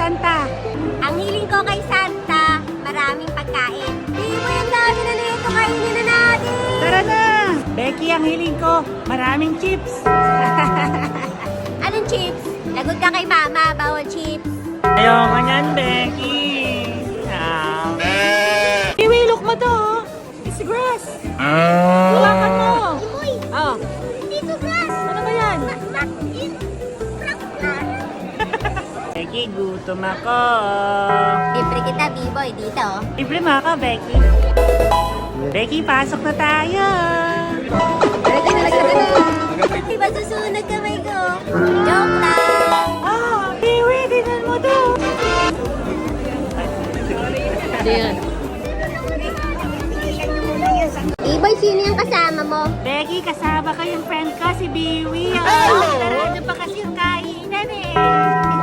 Santa? Ang hiling ko kay Santa, maraming pagkain. Di mo yung dami na nito, kainin na natin! Tara na! Becky, ang hiling ko, maraming chips. Anong chips? Lagot ka kay mama, bawal chips. Ayoko niyan, Becky. Kiwi, look mo to. It's grass. Hawakan mo. Imoy, Oh, dito grass! ano ba yan? Bakit? Becky, gutom ako. Libre kita, B-boy, dito. Libre mo ako, Becky. Becky, pasok na tayo. Becky, talaga na. Di ba susunod kamay ko? Joke lang! Ah, Kiwi, tingnan mo to. B-boy, sino yung kasama mo? Becky, kasama ko yung friend ko, si Biwi. Tara, ano pa kasi yung kainan eh.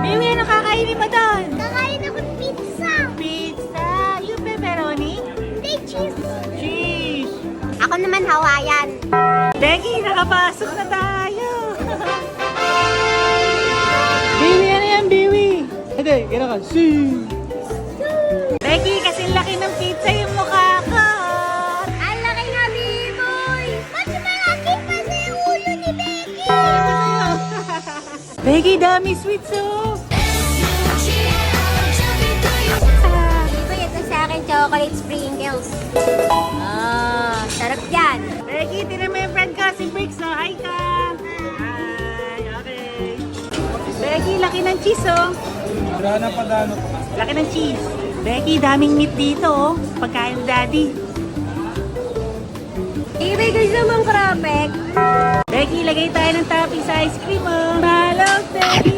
Biwi, ano kakainin mo doon? Kakain ako pizza! Pizza. Yung pepperoni? May cheese! Cheese. Ako naman Hawaiian. Becky, nakapasok na tayo. Biwi, ano yan, Biwi? Hindi, gano'n ka. Becky, kasi laki ng pizza yung mukha ko. Ang laki nga, B-boy! Ba't malaki pa sa ulo ni Becky? Becky, dami sweet sauce. B-boy, ito sa akin chocolate sprinkles. Sarap yan. Becky, tinan mo yung friend ko, si Briggs, oh. Hi ka. Hi, okay. Becky, laki ng cheese, oh. Laki ng cheese. Becky, daming meat dito, oh. Pagkain ni Daddy. B-boy, gusto mong krapek? Becky, lagay tayo ng topping sa ice cream, oh. Balog, Becky.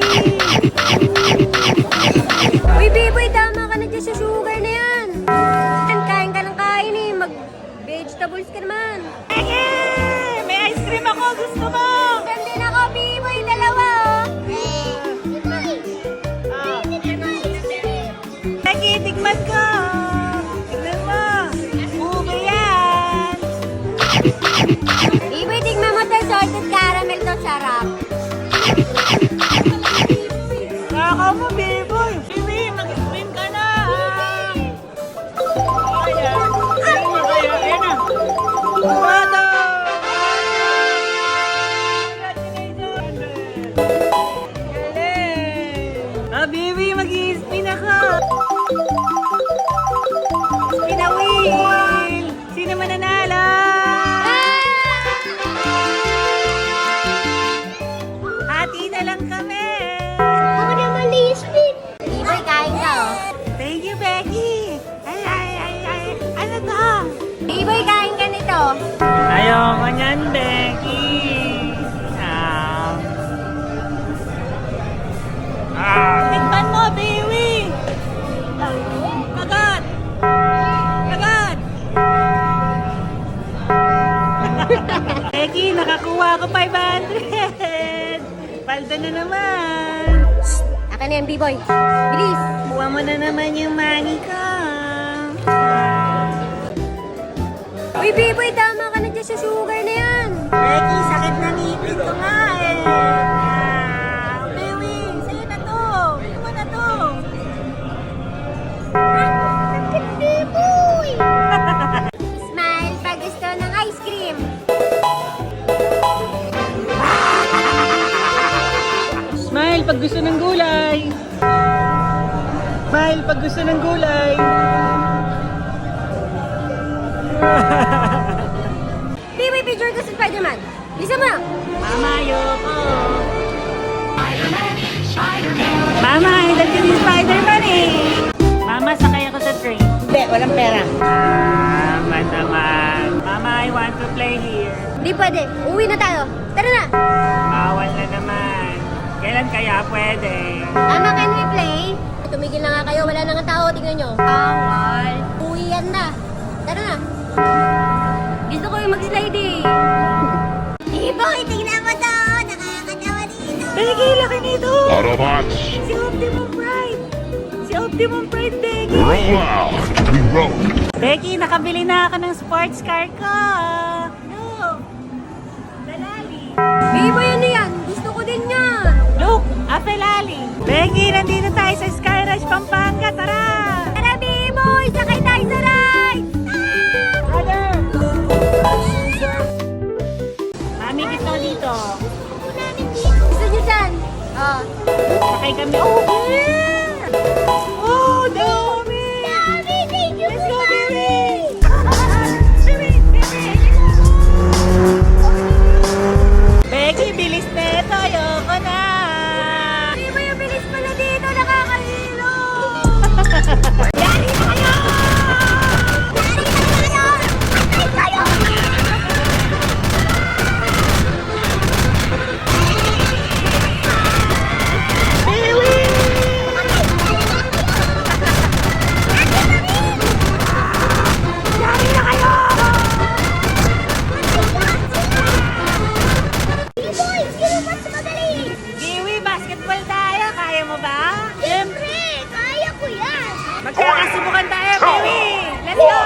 Uy, B-boy, tama ka na dyan sa sugar na yan. Kain ka ng kain eh. Mag-vegetables ka naman. Becky, may ice cream ako. Gusto mo? Ganda na ako, B-boy, dalawa oh. Oh. Becky, tikman ko. Tignan mo. Ube yan. B-boy, tignan mo to, salted caramel to, sarap. Kaka mo, Biboy. Bibi, mag-scream ka na. Ayan. Ayan na kayo. Ayan na. Bravo! Congratulations! Galing! Ah, Bibi, mag-i-spin ako. Spin a wheel! Sino mananalo? Hati na lang kami. Ako naman lispin. B-boy, kain ka oh. Thank you, Becky. Ay. Ano to? B-boy, kain ka nito. Ayoko niyan, Becky. Tikman mo, Biwi. Kagat. Kagat. Becky, nakakuha ko 500. Paldo na naman. Akin na yan, B-boy. Bilis. Kuha mo na naman yung money ko. Uy, B-boy, tama ka na dyan sa sugar na yan. Becky, sakit na ngipin ko nga eh. Biwi, sa'yo na to. Sa'yo mo na to. Sakit, B-boy. Smile pag gusto ng ice cream. Smile pag gusto ng gulay. Smile pag gusto ng gulay. B-boy, picture ko sa Spider-Man. Bisa mo. Mama, ayoko. Mama, idol ka ni Spider-Man eh. Mama, sakay ako sa train. Hindi, walang pera. Naman. Mama, I want to play here. Di pwede. Uwi na tayo. Tara na. Bawal na naman. Kailan kaya pwede? Mama, can we play? Tumigil na nga kayo. Wala na nga tao. Tingnan nyo. Bawal. Uwi yan na. Tara na. Gusto ko yung mag-slide eh. B-boy, tingnan mo to. Nakakatawa dito. Becky, laki nito. Autobots, Si Optimum Pride. Si Optimum Pride, Becky. roll out. We roll. Becky, nakabili na ako ng sports car ko. No. Dalali. B-boy, ano yan? Gusto ko din yan. Look, at Cafe Lali. Becky, nandito tayo sa Sky Ranch, Pampanga. Tara! Tara, Biboy! Sakay tayo sa ride! Brother! Mami, kita dito. Gusto nyo dyan? Oh. Sakay kami. Oh, yeah! Oh, dami! Dami! Thank you! Let's go, baby! Becky, bilis na ito. Ayoko na. Biboy, ang bilis pala dito! Nakakahilo! Yari na kayo! Biboy! Sino mas magaling? Kiwi, basketball tayo. Kaya mo ba? Siyempre! Kaya ko yan! Magkakasubukan tayo, Kiwi! Let's go!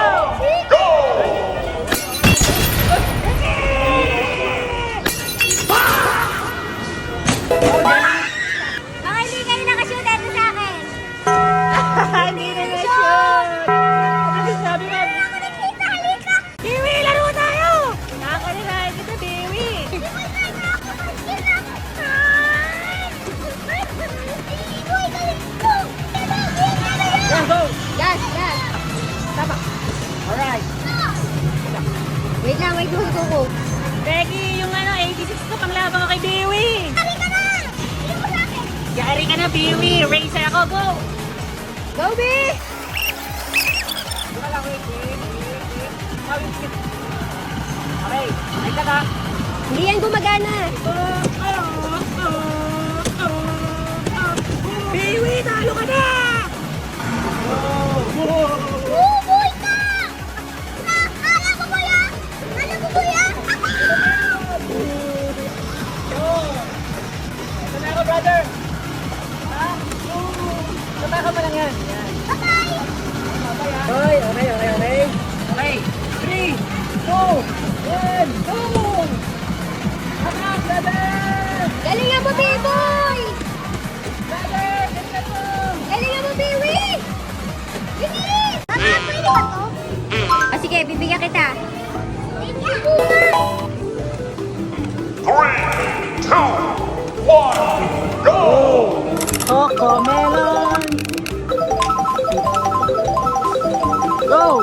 Baka hindi kayo nakashoot dito sa akin! Hindi na na-shoot! Ano sabi mo? Ako nakita! Halika! Kiwi, laro tayo! Nakakalinahin kita, Kiwi! Biboy, kaya ako! Kinakain! Biboy, galing ko! Go, go! Gas! Gas! Tama! Alright! Wait lang, wait lang ko. Becky, yung 86 ko, panglaban ko kay Biwi! Halika na! Hindi mo sa akin! Yari ka na, Biwi! Racer ako, go! Go, B! Okay, ay ka ka! Hindi yan gumagana. Biwi, talo ka na! Buboy ka! Alam mo ba yan? Alam mo ba yan? Ito na ako, brother! Ha? Tataka mo lang yan. Yan. Bye-bye! Okay, okay, okay, okay. Okay, 3, 2, 1, go! Attack, brother! Galingan mo, Biboy! Brother, ganda mo! Galingan mo, Biwi! Bibi! Pwede ba to? Sige, bibigyan kita. Thank you, Bunga! 3, 2, 1, go! Coco Melon! Go!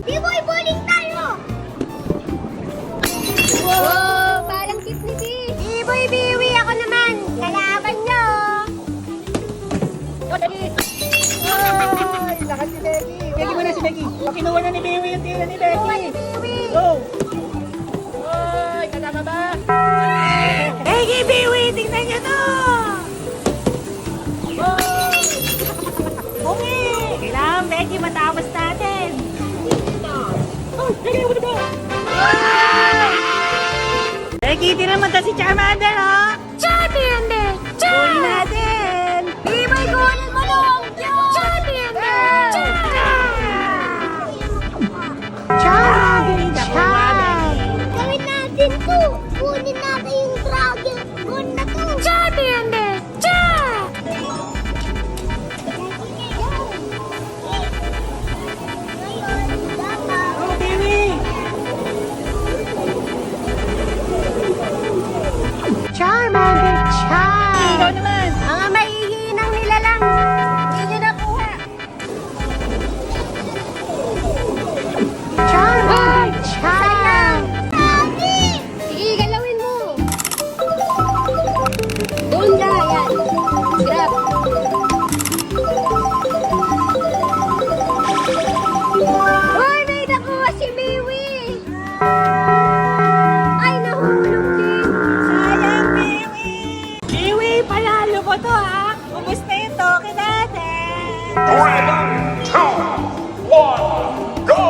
Biboy, bowling tayo! Wow! Parang tip ni B. Biboy, Biwi, ako naman. Kalaban nyo. Ay, lakas si Becky. Becky mo na si Becky. Kinuha na ni Biwi yung tira ni Becky. Biwi. Go! Ay, kasama ba? Becky, Biwi, tingnan nyo to! Bungi! Kailangan, Becky, matapos natin. Oh, Becky, what ba? Becky, tira mo to si Charmander, oh! Charmander! Huli natin! Biboy, kunin mo lang! Charmander! Charmander! Gawin natin to! Kunin natin yung dragon! Kunin na to! Charmander! Oh, Biwi! Charmander! Ikaw naman! Mga maihinang nila lang! Hindi nyo nakuha! Charmander! Sayang! Sige, galawin mo! Doon ka! Yan! Grab! Uy! May nakuha si Biwi! Ay, nahulog din! Sayang, Biwi! Biwi, panalo ko to, ha? Ubus na yung toke natin! 3, 2, 1, go!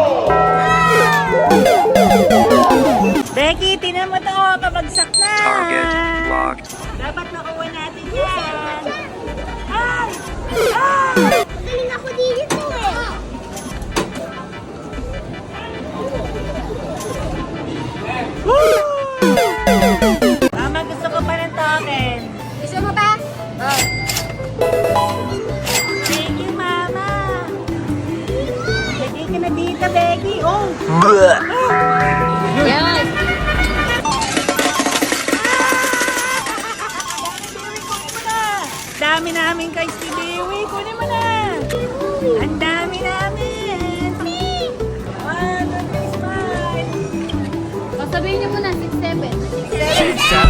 Becky, tinan mo to, oh, pabagsak na! Target locked. Dapat nakuha natin yan! Ay! Ay! Galing ako dito eh! Woo! Good job.